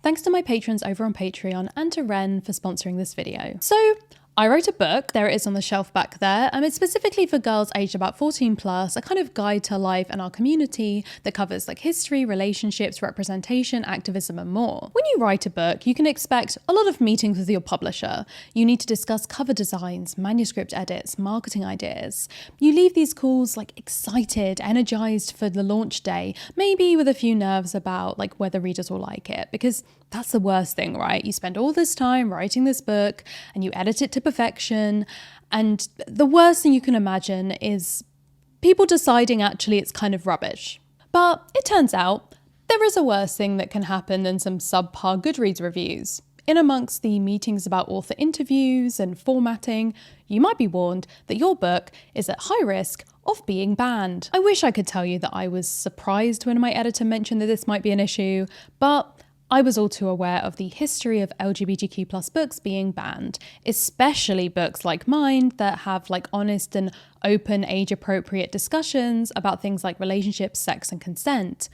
Thanks to my patrons over on Patreon and to Ren for sponsoring this video. So, I wrote a book, there it is on the shelf back there, and it's specifically for girls aged about 14 plus, a kind of guide to life and our community that covers like history, relationships, representation, activism and more. When you write a book, you can expect a lot of meetings with your publisher. You need to discuss cover designs, manuscript edits, marketing ideas. You leave these calls like excited, energized for the launch day, maybe with a few nerves about like whether readers will like it, because that's the worst thing, right? You spend all this time writing this book and you edit it to perfection. And the worst thing you can imagine is people deciding actually it's kind of rubbish. But it turns out there is a worse thing that can happen than some subpar Goodreads reviews. In amongst the meetings about author interviews and formatting, you might be warned that your book is at high risk of being banned. I wish I could tell you that I was surprised when my editor mentioned that this might be an issue, but I was all too aware of the history of LGBTQ+ books being banned, especially books like mine that have like honest and open age-appropriate discussions about things like relationships, sex and consent.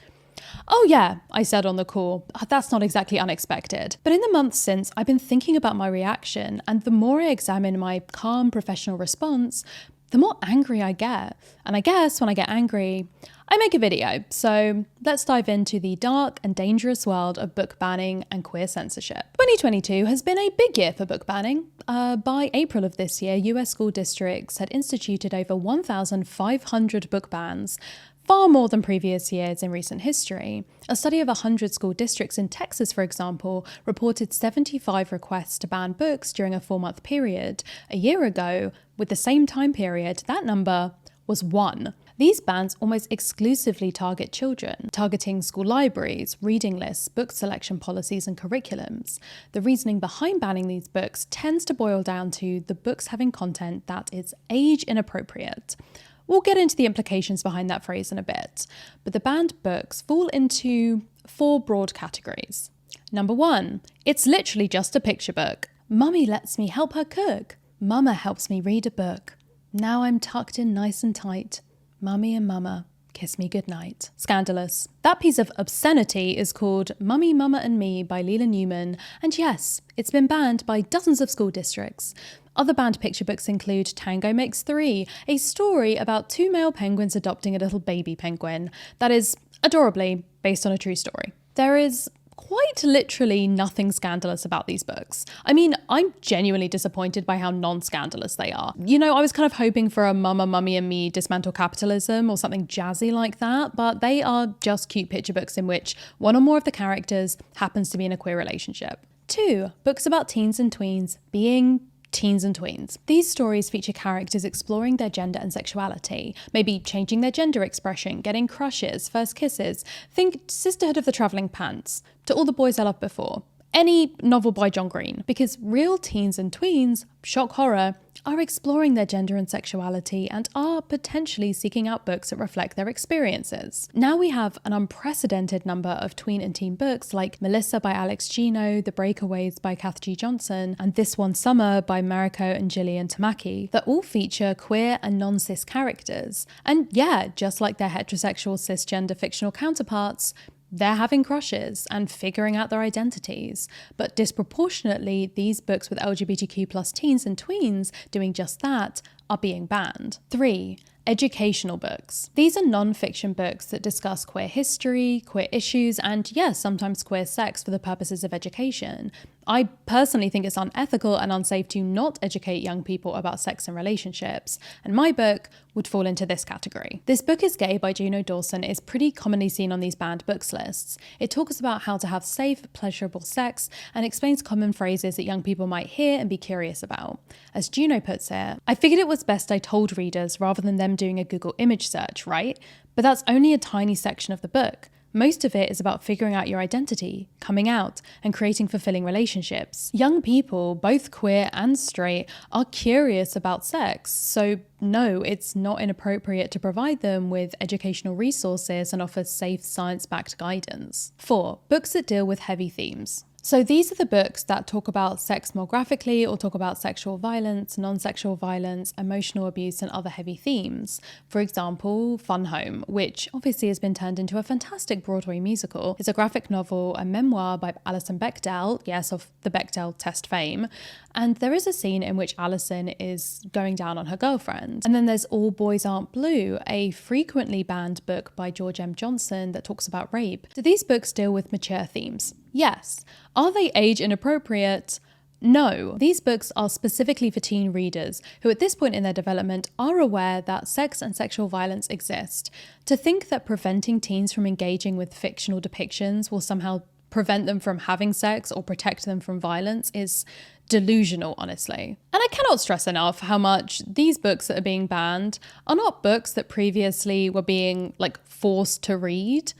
Oh yeah, I said on the call, that's not exactly unexpected. But in the months since, I've been thinking about my reaction, and the more I examine my calm professional response, the more angry I get. And I guess when I get angry, I make a video. So let's dive into the dark and dangerous world of book banning and queer censorship. 2022 has been a big year for book banning. By April of this year, US school districts had instituted over 1,500 book bans, far more than previous years in recent history. A study of 100 school districts in Texas, for example, reported 75 requests to ban books during a 4-month period. A year ago, with the same time period, that number was 1. These bans almost exclusively target children, targeting school libraries, reading lists, book selection policies and curriculums. The reasoning behind banning these books tends to boil down to the books having content that is age inappropriate. We'll get into the implications behind that phrase in a bit, but the banned books fall into 4 broad categories. Number 1, it's literally just a picture book. Mummy lets me help her cook. Mama helps me read a book. Now I'm tucked in nice and tight. Mummy and Mama kiss me goodnight. Scandalous. That piece of obscenity is called Mummy, Mama and Me by Leela Newman, and yes, it's been banned by dozens of school districts. Other banned picture books include Tango Makes 3, a story about 2 male penguins adopting a little baby penguin that is, adorably, based on a true story. There is quite literally nothing scandalous about these books. I mean, I'm genuinely disappointed by how non-scandalous they are. You know, I was kind of hoping for a Mama, Mummy and Me dismantle capitalism or something jazzy like that, but they are just cute picture books in which one or more of the characters happens to be in a queer relationship. 2, books about teens and tweens being teens and tweens. These stories feature characters exploring their gender and sexuality, maybe changing their gender expression, getting crushes, first kisses. Think Sisterhood of the Travelling Pants, To All the Boys I Loved Before, any novel by John Green, because real teens and tweens, shock horror, are exploring their gender and sexuality and are potentially seeking out books that reflect their experiences. Now we have an unprecedented number of tween and teen books like Melissa by Alex Gino, The Breakaways by Kath G. Johnson, and This One Summer by Mariko and Gillian Tamaki that all feature queer and non-cis characters. And yeah, just like their heterosexual cisgender fictional counterparts, they're having crushes and figuring out their identities, but disproportionately, these books with LGBTQ+ teens and tweens doing just that are being banned. 3, educational books. These are non-fiction books that discuss queer history, queer issues, and yes, sometimes queer sex for the purposes of education. I personally think it's unethical and unsafe to not educate young people about sex and relationships, and my book would fall into this category. This Book is Gay by Juno Dawson is pretty commonly seen on these banned books lists. It talks about how to have safe, pleasurable sex and explains common phrases that young people might hear and be curious about. As Juno puts it, I figured it was best I told readers rather than them doing a Google image search, right? But that's only a tiny section of the book. Most of it is about figuring out your identity, coming out, and creating fulfilling relationships. Young people, both queer and straight, are curious about sex, so no, it's not inappropriate to provide them with educational resources and offer safe, science-backed guidance. 4, books that deal with heavy themes. So these are the books that talk about sex more graphically or talk about sexual violence, non-sexual violence, emotional abuse, and other heavy themes. For example, Fun Home, which obviously has been turned into a fantastic Broadway musical, is a graphic novel, a memoir by Alison Bechdel, yes, of the Bechdel test fame. And there is a scene in which Alison is going down on her girlfriend. And then there's All Boys Aren't Blue, a frequently banned book by George M. Johnson that talks about rape. Do these books deal with mature themes? Yes. Are they age inappropriate? No. These books are specifically for teen readers who at this point in their development are aware that sex and sexual violence exist. To think that preventing teens from engaging with fictional depictions will somehow prevent them from having sex or protect them from violence is delusional, honestly. And I cannot stress enough how much these books that are being banned are not books that previously were being forced to read.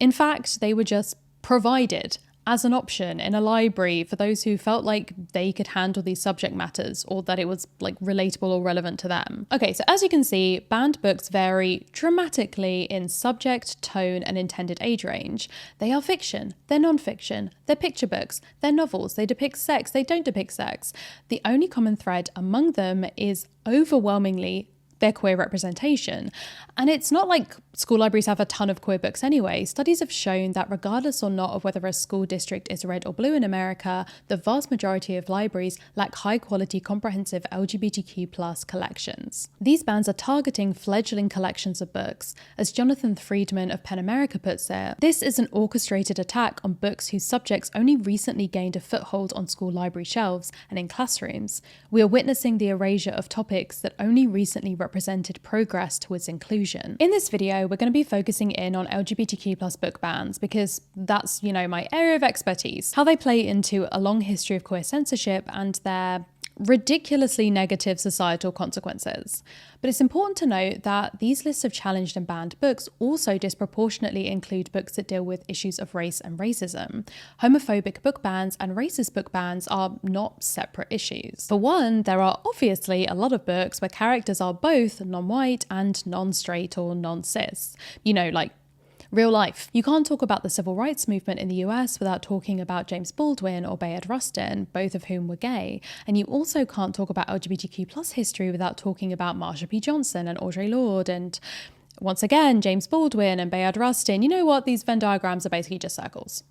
In fact, they were just provided as an option in a library for those who felt like they could handle these subject matters or that it was relatable or relevant to them. Okay, so as you can see, banned books vary dramatically in subject, tone, and intended age range. They are fiction, they're non-fiction, they're picture books, they're novels, they depict sex, they don't depict sex. The only common thread among them is overwhelmingly their queer representation. And it's not like school libraries have a ton of queer books anyway. Studies have shown that regardless or not of whether a school district is red or blue in America, the vast majority of libraries lack high quality comprehensive LGBTQ+ collections. These bans are targeting fledgling collections of books. As Jonathan Friedman of PEN America puts it, this is an orchestrated attack on books whose subjects only recently gained a foothold on school library shelves and in classrooms. We are witnessing the erasure of topics that only recently represented progress towards inclusion. In this video, we're going to be focusing in on LGBTQ+ book bans because that's, my area of expertise, how they play into a long history of queer censorship and their ridiculously negative societal consequences. But it's important to note that these lists of challenged and banned books also disproportionately include books that deal with issues of race and racism. Homophobic book bans and racist book bans are not separate issues. For one, there are obviously a lot of books where characters are both non-white and non-straight or non-cis. Real life. You can't talk about the civil rights movement in the US without talking about James Baldwin or Bayard Rustin, both of whom were gay. And you also can't talk about LGBTQ+ history without talking about Marsha P. Johnson and Audre Lorde and, once again, James Baldwin and Bayard Rustin. You know what? These Venn diagrams are basically just circles.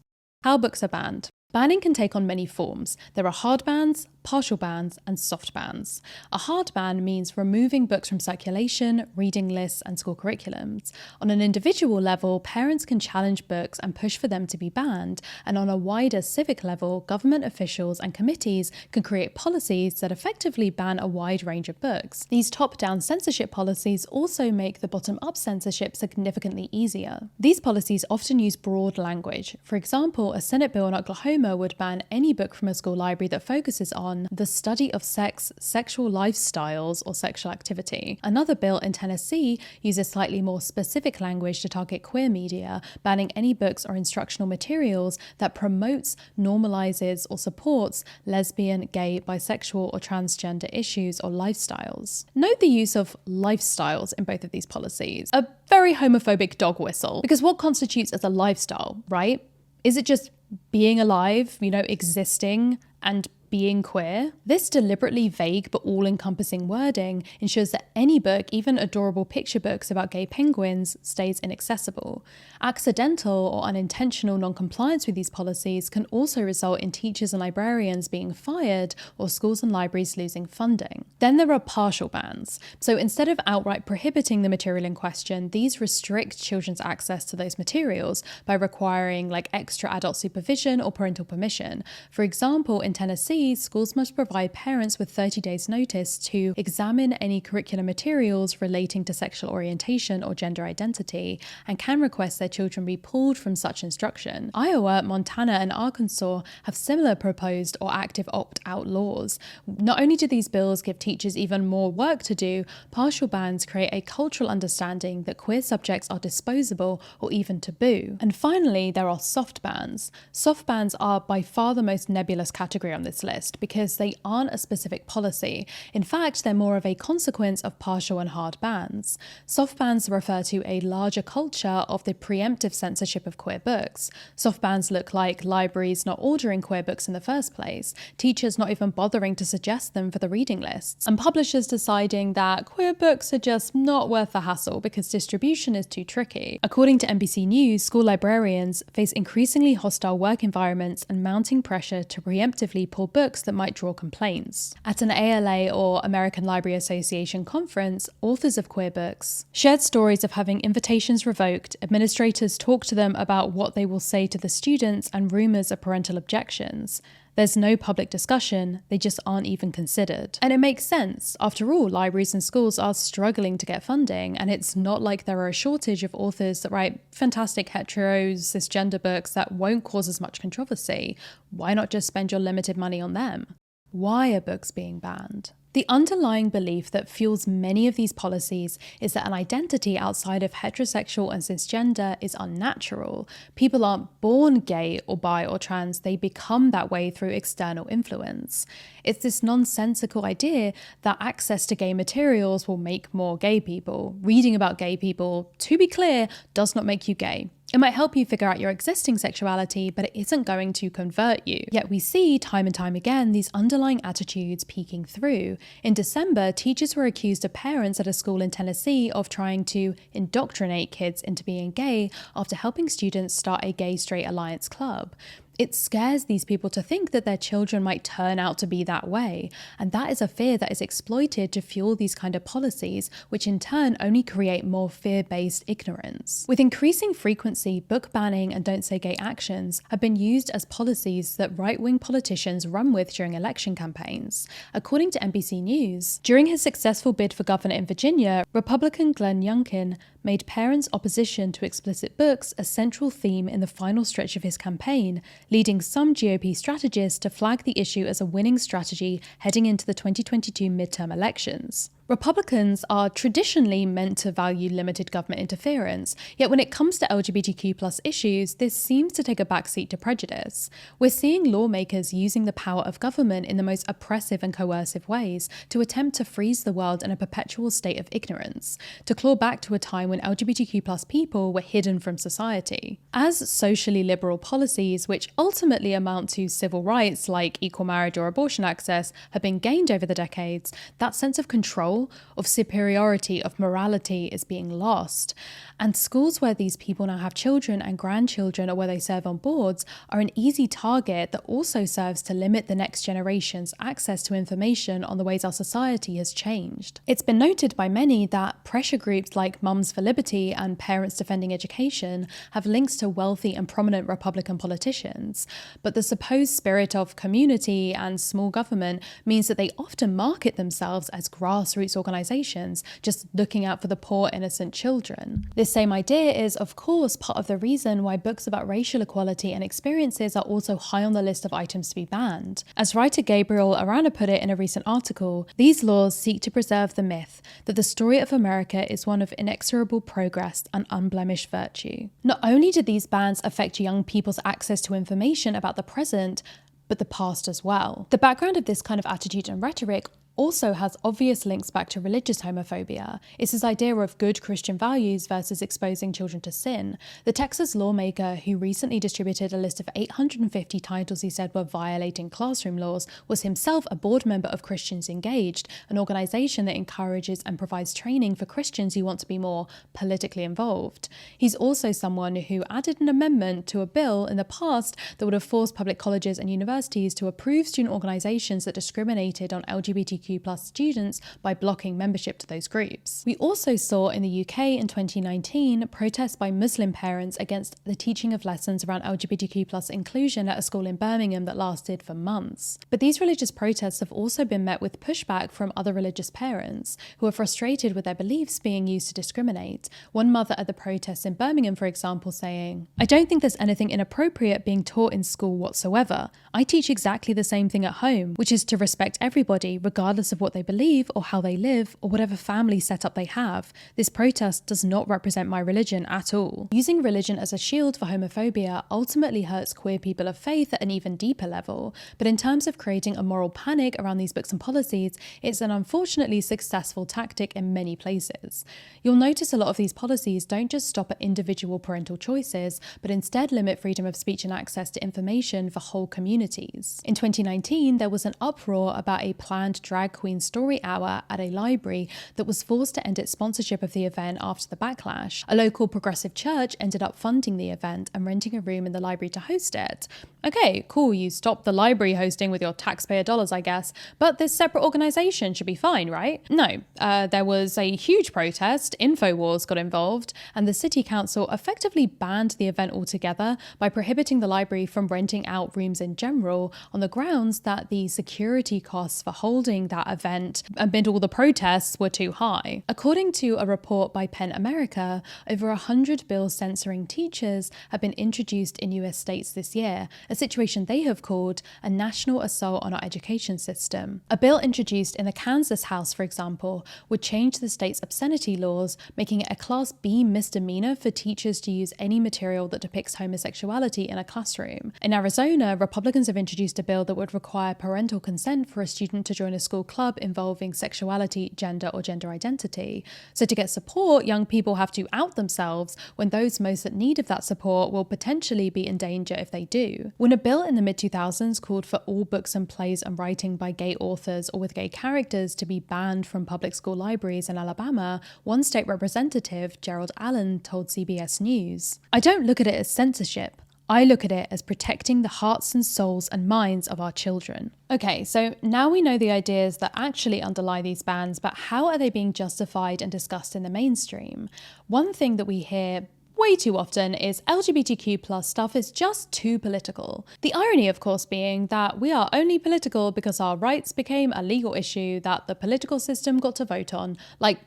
How books are banned. Banning can take on many forms. There are hard bans, partial bans, and soft bans. A hard ban means removing books from circulation, reading lists, and school curriculums. On an individual level, parents can challenge books and push for them to be banned, and on a wider civic level, government officials and committees can create policies that effectively ban a wide range of books. These top-down censorship policies also make the bottom-up censorship significantly easier. These policies often use broad language. For example, a Senate bill in Oklahoma would ban any book from a school library that focuses on the study of sex, sexual lifestyles, or sexual activity. Another bill in Tennessee uses slightly more specific language to target queer media, banning any books or instructional materials that promotes, normalizes, or supports lesbian, gay, bisexual, or transgender issues or lifestyles. Note the use of lifestyles in both of these policies. A very homophobic dog whistle, because what constitutes as a lifestyle, right? Is it just being alive, existing and being queer? This deliberately vague but all-encompassing wording ensures that any book, even adorable picture books about gay penguins, stays inaccessible. Accidental or unintentional non-compliance with these policies can also result in teachers and librarians being fired or schools and libraries losing funding. Then there are partial bans. So instead of outright prohibiting the material in question, these restrict children's access to those materials by requiring extra adult supervision or parental permission. For example, in Tennessee, schools must provide parents with 30 days notice to examine any curriculum materials relating to sexual orientation or gender identity and can request their children be pulled from such instruction. Iowa, Montana, and Arkansas have similar proposed or active opt-out laws. Not only do these bills give teachers even more work to do, partial bans create a cultural understanding that queer subjects are disposable or even taboo. And finally, there are soft bans. Soft bans are by far the most nebulous category on this list. list because they aren't a specific policy. In fact, they're more of a consequence of partial and hard bans. Soft bans refer to a larger culture of the preemptive censorship of queer books. Soft bans look like libraries not ordering queer books in the first place, teachers not even bothering to suggest them for the reading lists, and publishers deciding that queer books are just not worth the hassle because distribution is too tricky. According to NBC News, school librarians face increasingly hostile work environments and mounting pressure to preemptively pull books that might draw complaints. At an ALA or American Library Association conference, authors of queer books shared stories of having invitations revoked, administrators talk to them about what they will say to the students, and rumours of parental objections. There's no public discussion, they just aren't even considered. And it makes sense. After all, libraries and schools are struggling to get funding, and it's not like there are a shortage of authors that write fantastic hetero, cisgender books that won't cause as much controversy. Why not just spend your limited money on them? Why are books being banned? The underlying belief that fuels many of these policies is that an identity outside of heterosexual and cisgender is unnatural. People aren't born gay or bi or trans, they become that way through external influence. It's this nonsensical idea that access to gay materials will make more gay people. Reading about gay people, to be clear, does not make you gay. It might help you figure out your existing sexuality, but it isn't going to convert you. Yet we see time and time again these underlying attitudes peeking through. In December, teachers were accused of parents at a school in Tennessee of trying to indoctrinate kids into being gay after helping students start a gay-straight alliance club. It scares these people to think that their children might turn out to be that way, and that is a fear that is exploited to fuel these kind of policies, which in turn only create more fear-based ignorance. With increasing frequency, book banning and don't say gay actions have been used as policies that right-wing politicians run with during election campaigns. According to NBC News, during his successful bid for governor in Virginia, Republican Glenn Youngkin made parents' opposition to explicit books a central theme in the final stretch of his campaign, leading some GOP strategists to flag the issue as a winning strategy heading into the 2022 midterm elections. Republicans are traditionally meant to value limited government interference, yet when it comes to LGBTQ+ issues, this seems to take a backseat to prejudice. We're seeing lawmakers using the power of government in the most oppressive and coercive ways to attempt to freeze the world in a perpetual state of ignorance, to claw back to a time when LGBTQ+ people were hidden from society. As socially liberal policies, which ultimately amount to civil rights like equal marriage or abortion access, have been gained over the decades, that sense of control, of superiority, of morality is being lost. And schools where these people now have children and grandchildren or where they serve on boards are an easy target that also serves to limit the next generation's access to information on the ways our society has changed. It's been noted by many that pressure groups like Mums for Liberty and Parents Defending Education have links to wealthy and prominent Republican politicians, but the supposed spirit of community and small government means that they often market themselves as grassroots organisations, just looking out for the poor innocent children. This same idea is, of course, part of the reason why books about racial equality and experiences are also high on the list of items to be banned. As writer Gabriel Arana put it in a recent article, these laws seek to preserve the myth that the story of America is one of inexorable progress and unblemished virtue. Not only do these bans affect young people's access to information about the present, but the past as well. The background of this kind of attitude and rhetoric also has obvious links back to religious homophobia. It's this idea of good Christian values versus exposing children to sin. The Texas lawmaker who recently distributed a list of 850 titles he said were violating classroom laws was himself a board member of Christians Engaged, an organisation that encourages and provides training for Christians who want to be more politically involved. He's also someone who added an amendment to a bill in the past that would have forced public colleges and universities to approve student organisations that discriminated on LGBTQ+ students by blocking membership to those groups. We also saw in the UK in 2019 protests by Muslim parents against the teaching of lessons around LGBTQ+ inclusion at a school in Birmingham that lasted for months. But these religious protests have also been met with pushback from other religious parents who are frustrated with their beliefs being used to discriminate. One mother at the protests in Birmingham, for example, saying, "I don't think there's anything inappropriate being taught in school whatsoever. I teach exactly the same thing at home, which is to respect everybody, regardless regardless of what they believe or how they live or whatever family setup they have. This protest does not represent my religion at all. Using religion as a shield for homophobia ultimately hurts queer people of faith at an even deeper level, but in terms of creating a moral panic around these books and policies, it's an unfortunately successful tactic in many places. You'll notice a lot of these policies don't just stop at individual parental choices, but instead limit freedom of speech and access to information for whole communities. In 2019, there was an uproar about a planned drag queen story hour at a library that was forced to end its sponsorship of the event after the backlash. A local progressive church ended up funding the event and renting a room in the library to host it. Okay, cool, you stopped the library hosting with your taxpayer dollars, I guess, but this separate organisation should be fine, right? No, there was a huge protest, InfoWars got involved, and the city council effectively banned the event altogether by prohibiting the library from renting out rooms in general on the grounds that the security costs for holding that event amid all the protests were too high. According to a report by PEN America, over 100 bills censoring teachers have been introduced in US states this year, a situation they have called a national assault on our education system. A bill introduced in the Kansas House, for example, would change the state's obscenity laws, making it a Class B misdemeanor for teachers to use any material that depicts homosexuality in a classroom. In Arizona, Republicans have introduced a bill that would require parental consent for a student to join a school club involving sexuality, gender, or gender identity. So to get support, young people have to out themselves when those most in need of that support will potentially be in danger if they do. When a bill in the mid-2000s called for all books and plays and writing by gay authors or with gay characters to be banned from public school libraries in Alabama, one state representative, Gerald Allen, told CBS News, "I don't look at it as censorship. I look at it as protecting the hearts and souls and minds of our children." Okay, so now we know the ideas that actually underlie these bans, but how are they being justified and discussed in the mainstream? One thing that we hear way too often is LGBTQ plus stuff is just too political. The irony, of course, being that we are only political because our rights became a legal issue that the political system got to vote on. Like,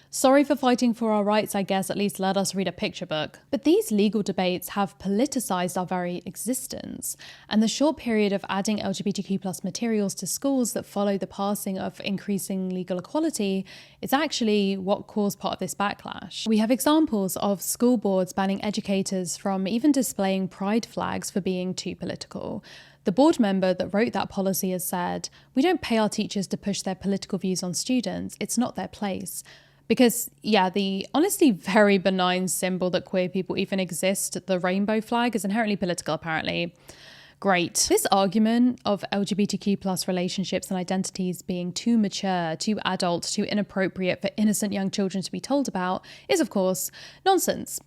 sorry for fighting for our rights, I guess, at least let us read a picture book. But these legal debates have politicized our very existence, and the short period of adding LGBTQ plus materials to schools that followed the passing of increasing legal equality is actually what caused part of this backlash. We have examples of school boards banning educators from even displaying pride flags for being too political. The board member that wrote that policy has said, "We don't pay our teachers to push their political views on students. It's not their place." Because, yeah, the honestly very benign symbol that queer people even exist, the rainbow flag, is inherently political, apparently. Great. This argument of LGBTQ plus relationships and identities being too mature, too adult, too inappropriate for innocent young children to be told about is, of course, nonsense.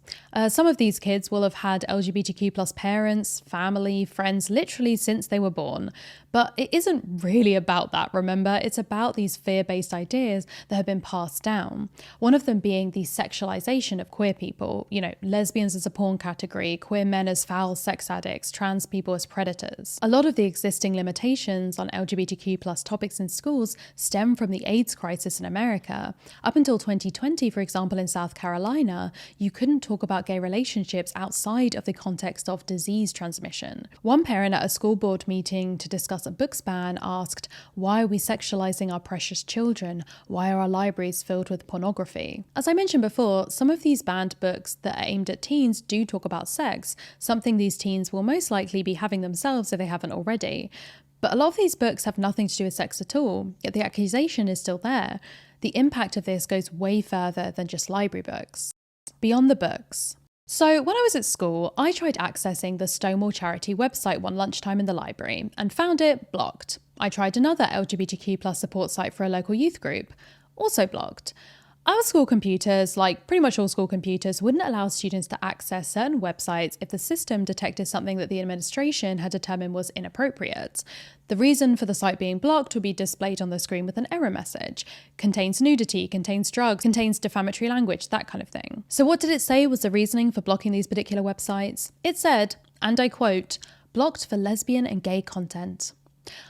Some of these kids will have had LGBTQ plus parents, family, friends, literally since they were born. But it isn't really about that, remember? It's about these fear-based ideas that have been passed down. One of them being the sexualization of queer people. You know, lesbians as a porn category, queer men as foul sex addicts, trans people as predators. A lot of the existing limitations on LGBTQ plus topics in schools stem from the AIDS crisis in America. Up until 2020, for example, in South Carolina, you couldn't talk about gay relationships outside of the context of disease transmission. One parent at a school board meeting to discuss a books ban asked, "Why are we sexualizing our precious children? Why are our libraries filled with pornography?" As I mentioned before, some of these banned books that are aimed at teens do talk about sex, something these teens will most likely be having themselves if they haven't already. But a lot of these books have nothing to do with sex at all, yet the accusation is still there. The impact of this goes way further than just library books. Beyond the books. So when I was at school, I tried accessing the Stonewall charity website one lunchtime in the library and found it blocked. I tried another LGBTQ plus support site for a local youth group, also blocked. Our school computers, like pretty much all school computers, wouldn't allow students to access certain websites if the system detected something that the administration had determined was inappropriate. The reason for the site being blocked would be displayed on the screen with an error message. Contains nudity, contains drugs, contains defamatory language, that kind of thing. So what did it say was the reasoning for blocking these particular websites? It said, and I quote, "blocked for lesbian and gay content."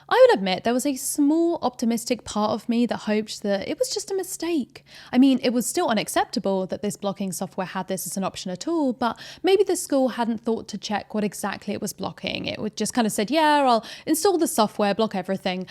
I would admit there was a small optimistic part of me that hoped that it was just a mistake. I mean, it was still unacceptable that this blocking software had this as an option at all, but maybe the school hadn't thought to check what exactly it was blocking. It would just kind of said, yeah, I'll install the software, block everything.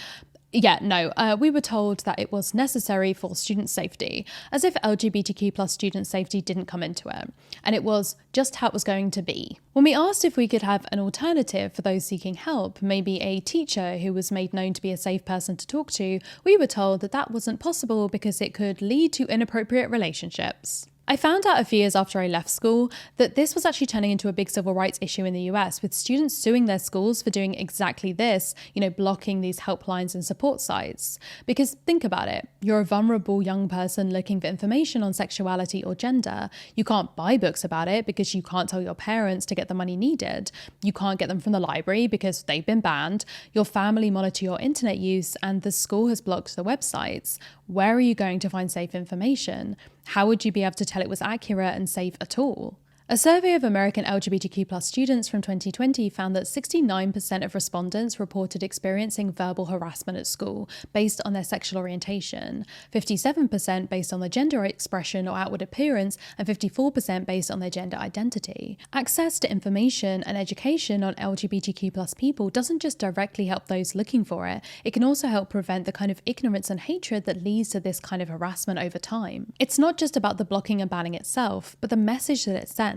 We were told that it was necessary for student safety, as if LGBTQ plus student safety didn't come into it, and it was just how it was going to be. When we asked if we could have an alternative for those seeking help, maybe a teacher who was made known to be a safe person to talk to, we were told that that wasn't possible because it could lead to inappropriate relationships. I found out a few years after I left school that this was actually turning into a big civil rights issue in the US, with students suing their schools for doing exactly this, blocking these helplines and support sites. Because think about it, you're a vulnerable young person looking for information on sexuality or gender. You can't buy books about it because you can't tell your parents to get the money needed. You can't get them from the library because they've been banned. Your family monitor your internet use and the school has blocked the websites. Where are you going to find safe information? How would you be able to tell it was accurate and safe at all? A survey of American LGBTQ+ students from 2020 found that 69% of respondents reported experiencing verbal harassment at school based on their sexual orientation, 57% based on their gender expression or outward appearance, and 54% based on their gender identity. Access to information and education on LGBTQ+ people doesn't just directly help those looking for it, it can also help prevent the kind of ignorance and hatred that leads to this kind of harassment over time. It's not just about the blocking and banning itself, but the message that it sends.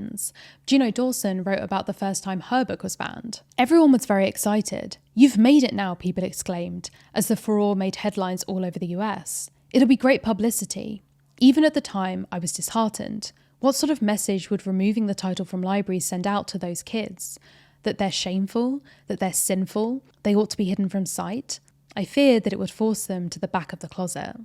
Juno Dawson wrote about the first time her book was banned. Everyone was very excited. "You've made it now," people exclaimed, as the furore made headlines all over the US. "It'll be great publicity." Even at the time, I was disheartened. What sort of message would removing the title from libraries send out to those kids? That they're shameful? That they're sinful? They ought to be hidden from sight? I feared that it would force them to the back of the closet.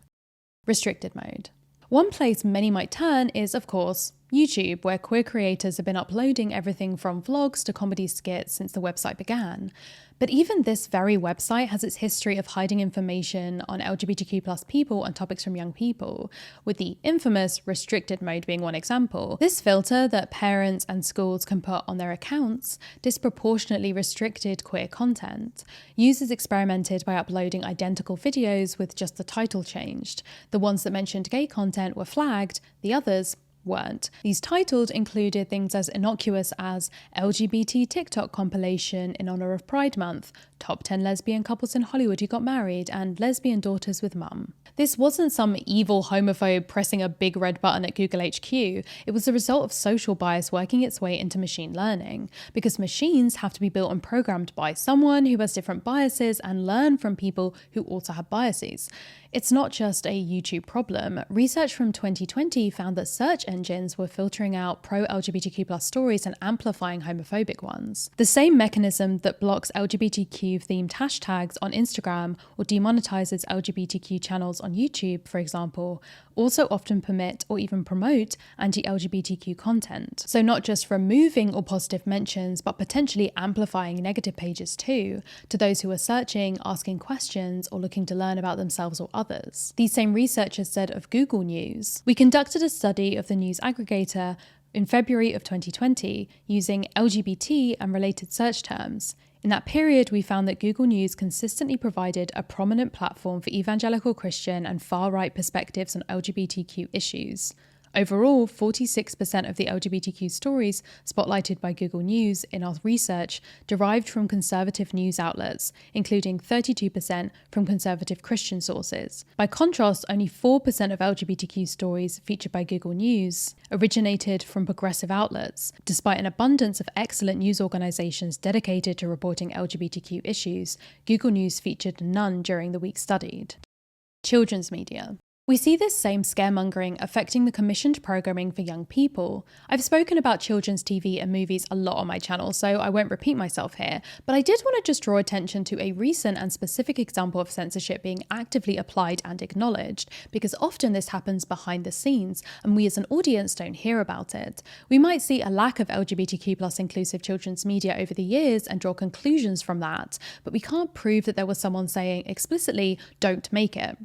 Restricted mode. One place many might turn is, of course, YouTube, where queer creators have been uploading everything from vlogs to comedy skits since the website began. But even this very website has its history of hiding information on LGBTQ+ people and topics from young people, with the infamous restricted mode being one example. This filter that parents and schools can put on their accounts disproportionately restricted queer content. Users experimented by uploading identical videos with just the title changed. The ones that mentioned gay content were flagged, the others weren't. These titles included things as innocuous as LGBT TikTok compilation in honor of Pride Month, top 10 lesbian couples in Hollywood who got married, and lesbian daughters with mum. This wasn't some evil homophobe pressing a big red button at Google HQ. It was the result of social bias working its way into machine learning, because machines have to be built and programmed by someone who has different biases and learn from people who also have biases. It's not just a YouTube problem. Research from 2020 found that search engines were filtering out pro-LGBTQ+ stories and amplifying homophobic ones. The same mechanism that blocks LGBTQ-themed hashtags on Instagram or demonetizes LGBTQ channels on YouTube, for example, also often permit or even promote anti-LGBTQ content. So not just removing all positive mentions, but potentially amplifying negative pages too, to those who are searching, asking questions, or looking to learn about themselves or others. These same researchers said of Google News, "We conducted a study of the news aggregator in February of 2020 using LGBT and related search terms. In that period, we found that Google News consistently provided a prominent platform for evangelical Christian and far-right perspectives on LGBTQ issues. Overall, 46% of the LGBTQ stories spotlighted by Google News in our research derived from conservative news outlets, including 32% from conservative Christian sources. By contrast, only 4% of LGBTQ stories featured by Google News originated from progressive outlets. Despite an abundance of excellent news organizations dedicated to reporting LGBTQ issues, Google News featured none during the week studied." Children's media. We see this same scaremongering affecting the commissioned programming for young people. I've spoken about children's TV and movies a lot on my channel, so I won't repeat myself here, but I did want to just draw attention to a recent and specific example of censorship being actively applied and acknowledged, because often this happens behind the scenes, and we as an audience don't hear about it. We might see a lack of LGBTQ+ inclusive children's media over the years and draw conclusions from that, but we can't prove that there was someone saying explicitly, "Don't make it."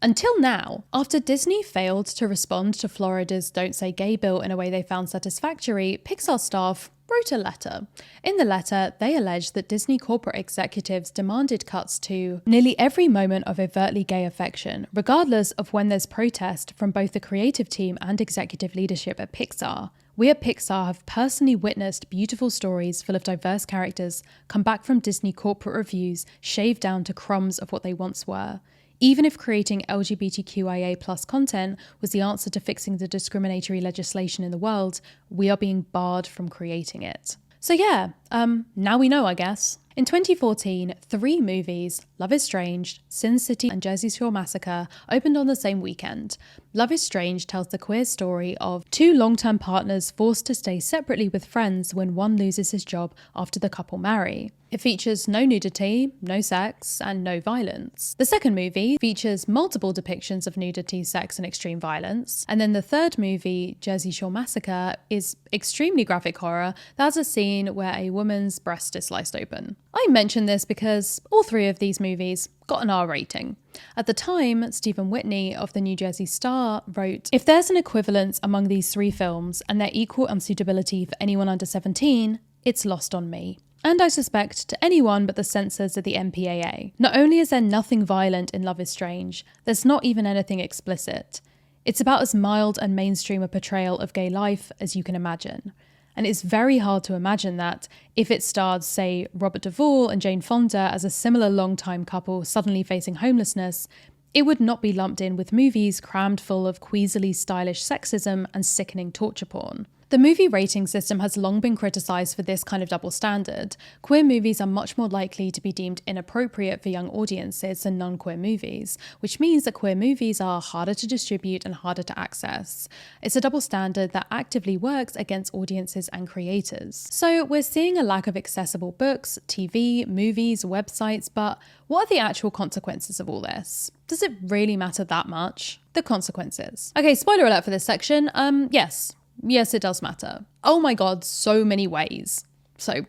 Until now, after Disney failed to respond to Florida's Don't Say Gay bill in a way they found satisfactory, Pixar staff wrote a letter. In the letter, they alleged that Disney corporate executives demanded cuts to nearly every moment of overtly gay affection, regardless of when there's protest from both the creative team and executive leadership at Pixar. We at Pixar have personally witnessed beautiful stories full of diverse characters come back from Disney corporate reviews shaved down to crumbs of what they once were. Even if creating LGBTQIA+ content was the answer to fixing the discriminatory legislation in the world, we are being barred from creating it. So yeah, now we know, I guess. In 2014, 3 movies, Love is Strange, Sin City and Jersey Shore Massacre, opened on the same weekend. Love is Strange tells the queer story of 2 long-term partners forced to stay separately with friends when one loses his job after the couple marry. It features no nudity, no sex, and no violence. The second movie features multiple depictions of nudity, sex, and extreme violence. And then the third movie, Jersey Shore Massacre, is extremely graphic horror that has a scene where a woman's breast is sliced open. I mention this because all 3 of these movies got an R rating. At the time, Stephen Whitney of the New Jersey Star wrote, "If there's an equivalence among these 3 films and their equal unsuitability for anyone under 17, it's lost on me." And I suspect to anyone but the censors at the MPAA. Not only is there nothing violent in Love is Strange, there's not even anything explicit. It's about as mild and mainstream a portrayal of gay life as you can imagine. And it's very hard to imagine that if it starred, say, Robert Duvall and Jane Fonda as a similar long-time couple suddenly facing homelessness, it would not be lumped in with movies crammed full of queasily stylish sexism and sickening torture porn. The movie rating system has long been criticised for this kind of double standard. Queer movies are much more likely to be deemed inappropriate for young audiences than non-queer movies, which means that queer movies are harder to distribute and harder to access. It's a double standard that actively works against audiences and creators. So we're seeing a lack of accessible books, TV, movies, websites, but what are the actual consequences of all this? Does it really matter that much? The consequences. Okay, spoiler alert for this section. Yes, it does matter. Oh my god, so many ways. So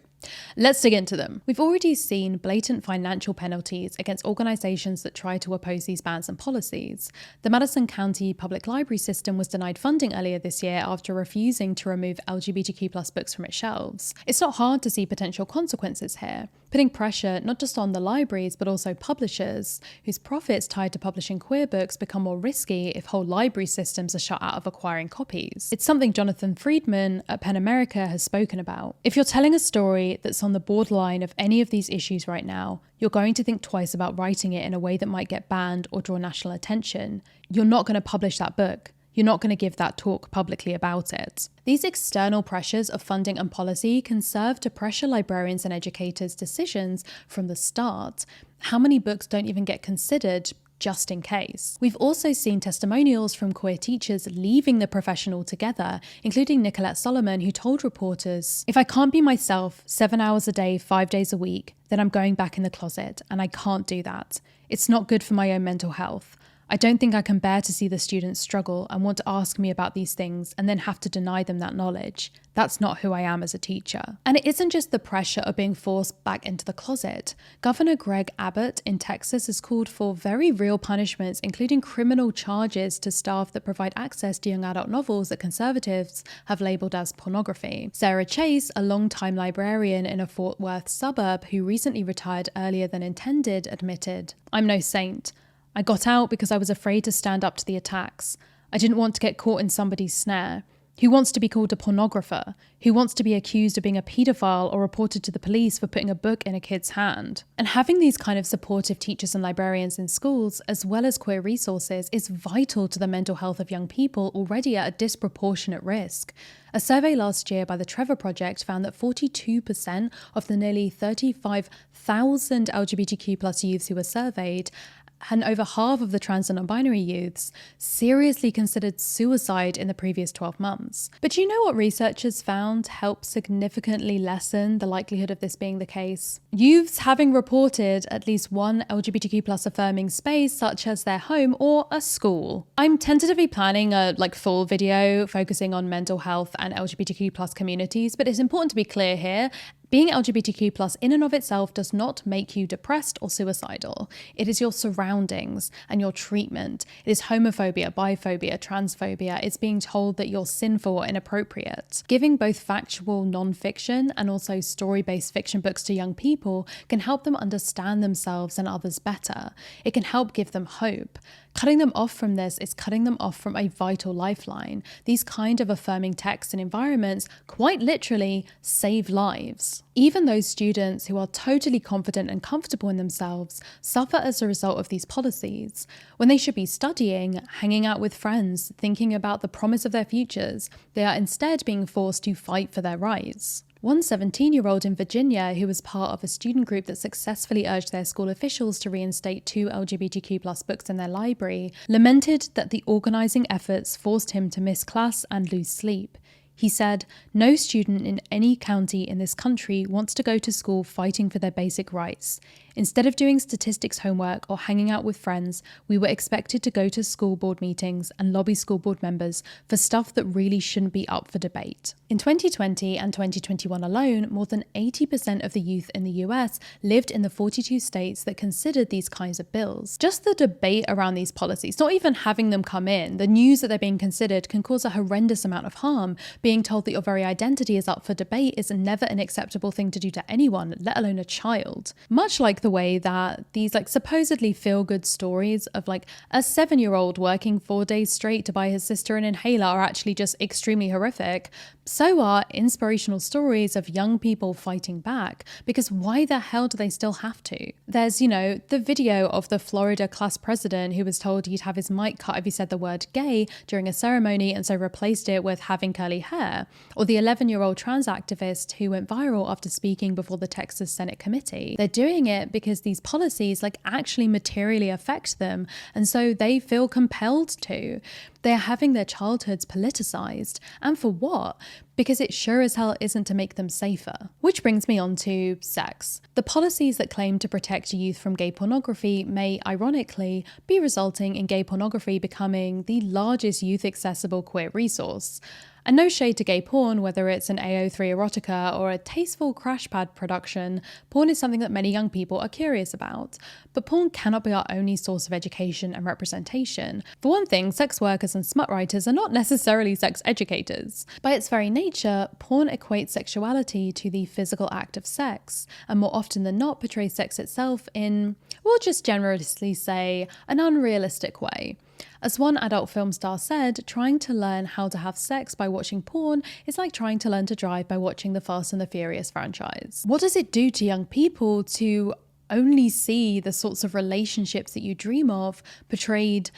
let's dig into them. We've already seen blatant financial penalties against organisations that try to oppose these bans and policies. The Madison County Public Library system was denied funding earlier this year after refusing to remove LGBTQ+ books from its shelves. It's not hard to see potential consequences here, putting pressure not just on the libraries but also publishers, whose profits tied to publishing queer books become more risky if whole library systems are shut out of acquiring copies. It's something Jonathan Friedman at PEN America has spoken about. If you're telling a story that's on the borderline of any of these issues right now, you're going to think twice about writing it in a way that might get banned or draw national attention. You're not going to publish that book. You're not going to give that talk publicly about it. These external pressures of funding and policy can serve to pressure librarians and educators' decisions from the start. How many books don't even get considered just in case? We've also seen testimonials from queer teachers leaving the profession altogether, including Nicolette Solomon, who told reporters, "If I can't be myself 7 hours a day, 5 days a week, then I'm going back in the closet, and I can't do that. It's not good for my own mental health. I don't think I can bear to see the students struggle and want to ask me about these things and then have to deny them that knowledge. That's not who I am as a teacher." And it isn't just the pressure of being forced back into the closet. Governor Greg Abbott in Texas has called for very real punishments, including criminal charges to staff that provide access to young adult novels that conservatives have labelled as pornography. Sarah Chase, a longtime librarian in a Fort Worth suburb who recently retired earlier than intended, admitted, "I'm no saint. I got out because I was afraid to stand up to the attacks. I didn't want to get caught in somebody's snare. Who wants to be called a pornographer? Who wants to be accused of being a paedophile or reported to the police for putting a book in a kid's hand?" And having these kind of supportive teachers and librarians in schools, as well as queer resources, is vital to the mental health of young people already at a disproportionate risk. A survey last year by the Trevor Project found that 42% of the nearly 35,000 LGBTQ+ youths who were surveyed, and over half of the trans and non-binary youths, seriously considered suicide in the previous 12 months. But do you know what researchers found helped significantly lessen the likelihood of this being the case? Youths having reported at least one LGBTQ+ affirming space, such as their home or a school. I'm tentatively planning a full video focusing on mental health and LGBTQ+ communities, but it's important to be clear here. Being LGBTQ plus in and of itself does not make you depressed or suicidal. It is your surroundings and your treatment. It is homophobia, biphobia, transphobia. It's being told that you're sinful or inappropriate. Giving both factual non-fiction and also story-based fiction books to young people can help them understand themselves and others better. It can help give them hope. Cutting them off from this is cutting them off from a vital lifeline. These kind of affirming texts and environments quite literally save lives. Even those students who are totally confident and comfortable in themselves suffer as a result of these policies. When they should be studying, hanging out with friends, thinking about the promise of their futures, they are instead being forced to fight for their rights. One 17-year-old in Virginia who was part of a student group that successfully urged their school officials to reinstate 2 LGBTQ+ books in their library lamented that the organising efforts forced him to miss class and lose sleep. He said, "No student in any county in this country wants to go to school fighting for their basic rights. Instead of doing statistics homework or hanging out with friends, we were expected to go to school board meetings and lobby school board members for stuff that really shouldn't be up for debate." In 2020 and 2021 alone, more than 80% of the youth in the US lived in the 42 states that considered these kinds of bills. Just the debate around these policies, not even having them come in, the news that they're being considered can cause a horrendous amount of harm. Being told that your very identity is up for debate is never an acceptable thing to do to anyone, let alone a child. Much like the way that these supposedly feel-good stories of a 7-year-old working 4 days straight to buy his sister an inhaler are actually just extremely horrific, so are inspirational stories of young people fighting back, because why the hell do they still have to? There's, the video of the Florida class president who was told he'd have his mic cut if he said the word gay during a ceremony and so replaced it with having curly hair, or the 11-year-old trans activist who went viral after speaking before the Texas Senate committee. They're doing it because these policies actually materially affect them, and so they feel compelled to. They're having their childhoods politicized. And for what? Because it sure as hell isn't to make them safer. Which brings me on to sex. The policies that claim to protect youth from gay pornography may, ironically, be resulting in gay pornography becoming the largest youth-accessible queer resource. And no shade to gay porn, whether it's an AO3 erotica or a tasteful crash pad production, porn is something that many young people are curious about. But porn cannot be our only source of education and representation. For one thing, sex workers and smut writers are not necessarily sex educators. By its very nature, porn equates sexuality to the physical act of sex, and more often than not portrays sex itself in, we'll just generously say, an unrealistic way. As one adult film star said, trying to learn how to have sex by watching porn is like trying to learn to drive by watching the Fast and the Furious franchise. What does it do to young people to only see the sorts of relationships that you dream of portrayed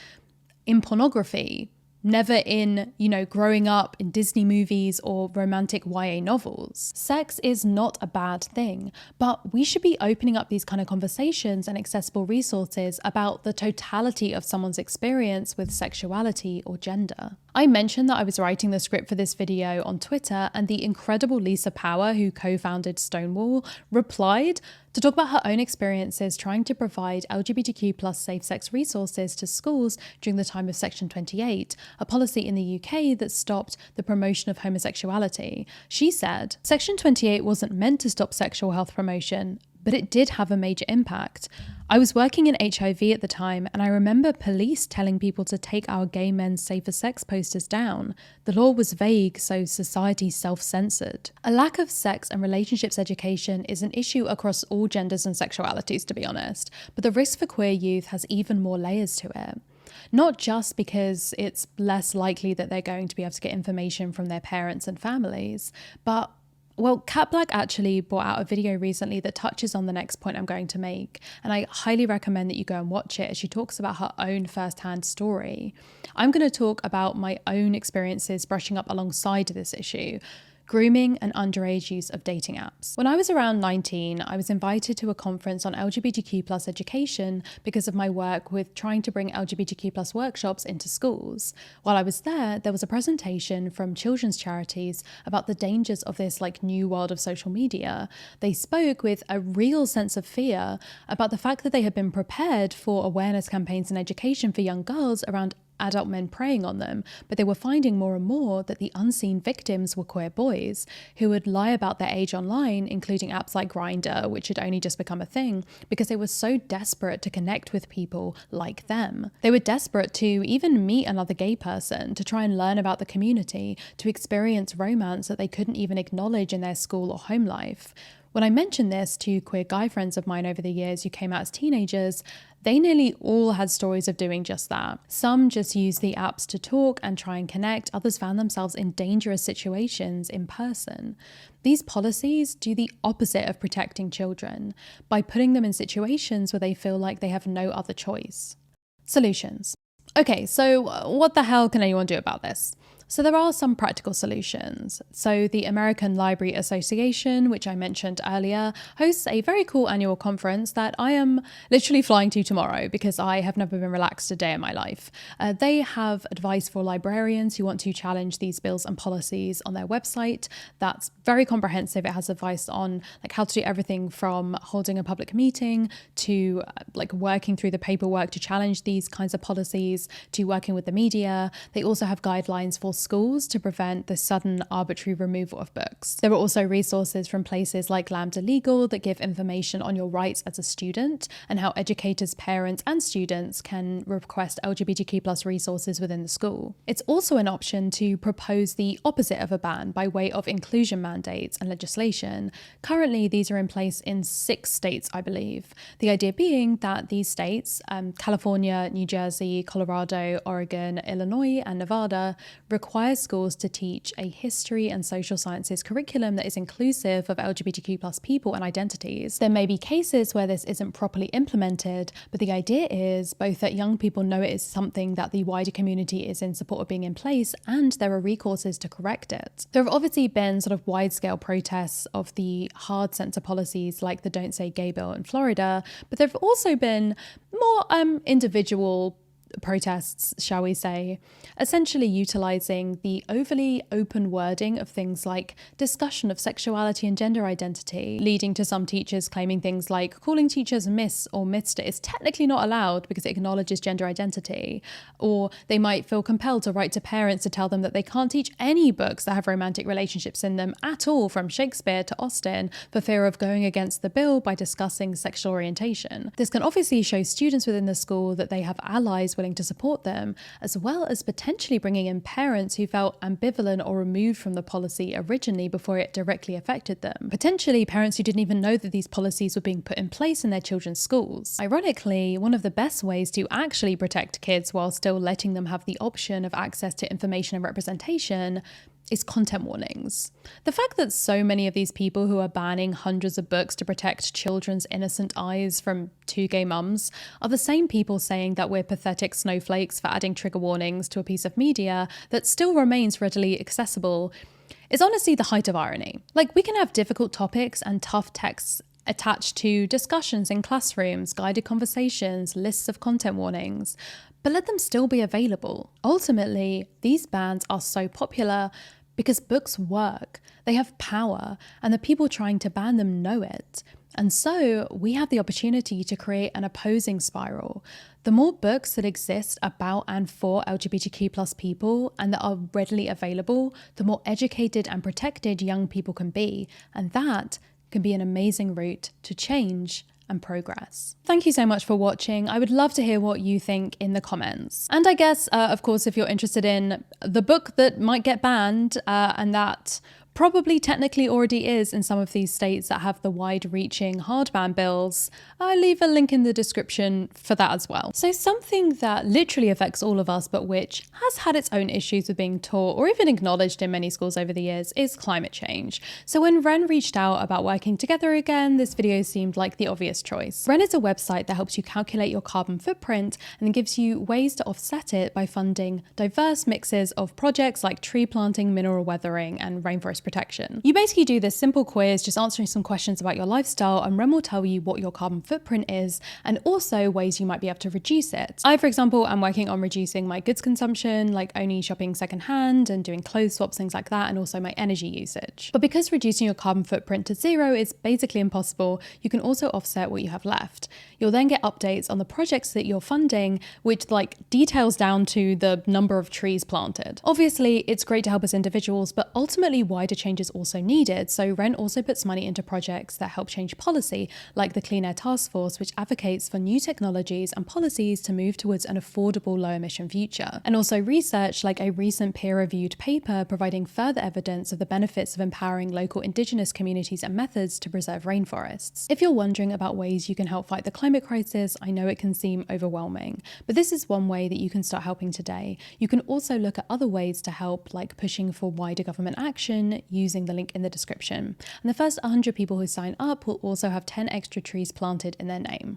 in pornography? Never in, growing up in Disney movies or romantic YA novels. Sex is not a bad thing, but we should be opening up these kind of conversations and accessible resources about the totality of someone's experience with sexuality or gender. I mentioned that I was writing the script for this video on Twitter, and the incredible Lisa Power, who co-founded Stonewall, replied to talk about her own experiences trying to provide LGBTQ+ safe sex resources to schools during the time of Section 28, a policy in the UK that stopped the promotion of homosexuality. She said, "Section 28 wasn't meant to stop sexual health promotion, but it did have a major impact. I was working in HIV at the time, and I remember police telling people to take our gay men's safer sex posters down. The law was vague, so society self-censored." A lack of sex and relationships education is an issue across all genders and sexualities, to be honest, but the risk for queer youth has even more layers to it. Not just because it's less likely that they're going to be able to get information from their parents and families, but Kat Black actually brought out a video recently that touches on the next point I'm going to make, and I highly recommend that you go and watch it as she talks about her own first-hand story. I'm going to talk about my own experiences brushing up alongside this issue. Grooming and underage use of dating apps. When I was around 19, I was invited to a conference on LGBTQ+ education because of my work with trying to bring LGBTQ+ workshops into schools. While I was there was a presentation from children's charities about the dangers of this new world of social media. They spoke with a real sense of fear about the fact that they had been prepared for awareness campaigns and education for young girls around adult men preying on them, but they were finding more and more that the unseen victims were queer boys who would lie about their age online, including apps like Grindr, which had only just become a thing, because they were so desperate to connect with people like them. They were desperate to even meet another gay person, to try and learn about the community, to experience romance that they couldn't even acknowledge in their school or home life. When I mentioned this to queer guy friends of mine over the years who came out as teenagers, they nearly all had stories of doing just that. Some just used the apps to talk and try and connect. Others found themselves in dangerous situations in person. These policies do the opposite of protecting children by putting them in situations where they feel like they have no other choice. Solutions. Okay, so what the hell can anyone do about this? So there are some practical solutions. So the American Library Association, which I mentioned earlier, hosts a very cool annual conference that I am literally flying to tomorrow because I have never been relaxed a day in my life. They have advice for librarians who want to challenge these bills and policies on their website. That's very comprehensive. It has advice on like how to do everything from holding a public meeting to like working through the paperwork to challenge these kinds of policies, to working with the media. They also have guidelines for schools to prevent the sudden arbitrary removal of books. There are also resources from places like Lambda Legal that give information on your rights as a student and how educators, parents and students can request LGBTQ+ resources within the school. It's also an option to propose the opposite of a ban by way of inclusion mandates and legislation. Currently, these are in place in 6 states, I believe. The idea being that these states, California, New Jersey, Colorado, Oregon, Illinois and Nevada, requires schools to teach a history and social sciences curriculum that is inclusive of LGBTQ+ people and identities. There may be cases where this isn't properly implemented, but the idea is both that young people know it is something that the wider community is in support of being in place, and there are recourses to correct it. There have obviously been sort of wide-scale protests of the hard censor policies like the Don't Say Gay bill in Florida, but there have also been more individual protests, shall we say, essentially utilizing the overly open wording of things like discussion of sexuality and gender identity, leading to some teachers claiming things like calling teachers Miss or Mister is technically not allowed because it acknowledges gender identity, or they might feel compelled to write to parents to tell them that they can't teach any books that have romantic relationships in them at all, from Shakespeare to Austen, for fear of going against the bill by discussing sexual orientation. This can obviously show students within the school that they have allies willing to support them, as well as potentially bringing in parents who felt ambivalent or removed from the policy originally before it directly affected them. Potentially parents who didn't even know that these policies were being put in place in their children's schools. Ironically, one of the best ways to actually protect kids while still letting them have the option of access to information and representation is content warnings. The fact that so many of these people who are banning hundreds of books to protect children's innocent eyes from 2 gay mums are the same people saying that we're pathetic snowflakes for adding trigger warnings to a piece of media that still remains readily accessible is honestly the height of irony. Like, we can have difficult topics and tough texts attached to discussions in classrooms, guided conversations, lists of content warnings, but let them still be available. Ultimately, these bans are so popular because books work, they have power, and the people trying to ban them know it. And so we have the opportunity to create an opposing spiral. The more books that exist about and for LGBTQ+ people and that are readily available, the more educated and protected young people can be. And that can be an amazing route to change and progress. Thank you so much for watching. I would love to hear what you think in the comments. And I guess, of course, if you're interested in the book that might get banned and that probably technically already is in some of these states that have the wide-reaching hardban bills, I'll leave a link in the description for that as well. So something that literally affects all of us, but which has had its own issues with being taught or even acknowledged in many schools over the years, is climate change. So when Ren reached out about working together again, this video seemed like the obvious choice. Ren is a website that helps you calculate your carbon footprint and gives you ways to offset it by funding diverse mixes of projects like tree planting, mineral weathering, and rainforest protection. You basically do this simple quiz, just answering some questions about your lifestyle, and Ren will tell you what your carbon footprint is and also ways you might be able to reduce it. I, for example, am working on reducing my goods consumption, like only shopping secondhand and doing clothes swaps, things like that, and also my energy usage. But because reducing your carbon footprint to zero is basically impossible, you can also offset what you have left. You'll then get updates on the projects that you're funding, which details down to the number of trees planted. Obviously, it's great to help as individuals, but ultimately wider change is also needed. So Ren also puts money into projects that help change policy, like the Clean Air Task Force, which advocates for new technologies and policies to move towards an affordable low-emission future. And also research, like a recent peer-reviewed paper providing further evidence of the benefits of empowering local indigenous communities and methods to preserve rainforests. If you're wondering about ways you can help fight the climate crisis, I know it can seem overwhelming, but this is one way that you can start helping today. You can also look at other ways to help, like pushing for wider government action using the link in the description. And the first 100 people who sign up will also have 10 extra trees planted in their name.